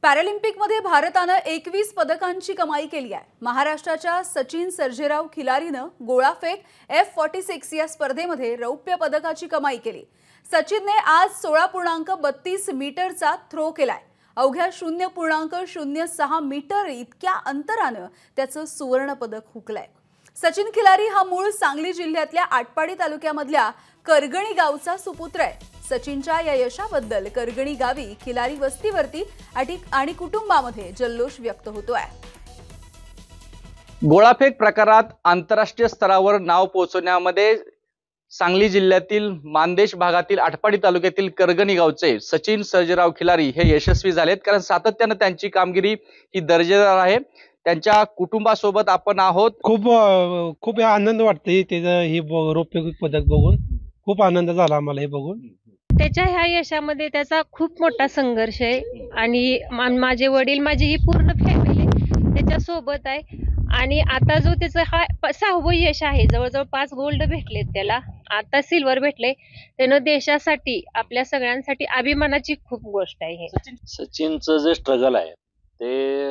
पॅरालिम्पिकमध्ये भारतानं 21 पदकांची कमाई केली आहे। महाराष्ट्राच्या सचिन सर्जेराव खिलारीनं गोळाफेक F46 या स्पर्धेमध्ये रौप्य पदकाची कमाई केली। सचिनने आज 16.32 मीटरचा थ्रो केलाय। अवघ्या 0.06 मीटर इतक्या अंतरानं त्याचं सुवर्ण पदक हुकलंय। सचिन खिलारी हा मूळ सांगली जिल्ह्यातल्या आटपाडी तालुक्यामधल्या करगणी गावचा सुपुत्र आहे। सचिनच्या या यशाबद्दल करगणी गावी खिलारी वस्तीवरती आणि कुटुंबामध्ये जल्लोष व्यक्त होतोय। गोळाफेक प्रकारात आंतरराष्ट्रीय स्तरावर नाव पोहोचवण्यामध्ये सांगली जिल्ह्यातील मानदेश भागातील आटपाडी तालुक्यातील करगणी गावचे सचिन सर्जेराव खिलारी हे यशस्वी झालेत, कारण सातत्याने त्यांची कामगिरी ही दर्जेदार आहे। त्यांच्या कुटुंबासोबत आपण आहोत। खूप आनंद वाटतोय त्याचं हे रौप्य पदक बघून। खूप आनंद झाला आम्हाला हे बघून। त्याच्या ह्या यशामध्ये त्याचा खूप मोठा संघर्ष आहे आणि माझे वडील, माझी ही पूर्ण फॅमिली त्याच्या सोबत आहे। आणि आता जो त्याचं हा 6वं यश आहे, जवळजवळ 5 गोल्ड भेटलेत त्याला, आता सिल्वर भेटले। त्यानं देशासाठी, आपल्या सगळ्यांसाठी अभिमानाची खूप गोष्ट आहे। सचिनचं जे स्ट्रगल आहे ते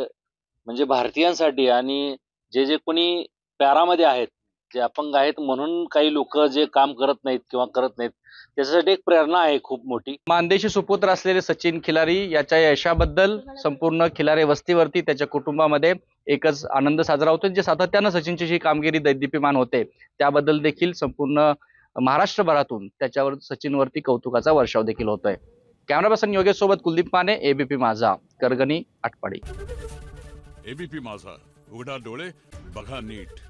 म्हणजे भारतीयांसाठी आणि जे कोणी पॅरामध्ये आहेत, जे अपंग आहेत म्हणून काही लोक जे काम करत नाहीत किंवा करत नाहीत, त्याच्यासाठी एक प्रेरणा आहे खूप मोठी। मानदेशी सुपुत्र असलेले सचिन खिलारी याच्या यशाबद्दल संपूर्ण खिलारे वस्तीवरती त्याच्या कुटुंबामध्ये एकच आनंद साजरा होतो। जे सातत्याने सचिनची जी कामगिरी दैदिप्यमान होते त्याबद्दल देखील संपूर्ण महाराष्ट्रभरातून त्याच्यावर सचिनवरती कौतुकाचा वर्षाव देखील होतोय। कॅमेरा पर्सन योगेश सोबत कुलदीप माने, एबीपी माझा, करगणी, आटपाडी। एबीपी माझा, उघडा डोळे बघा नीट।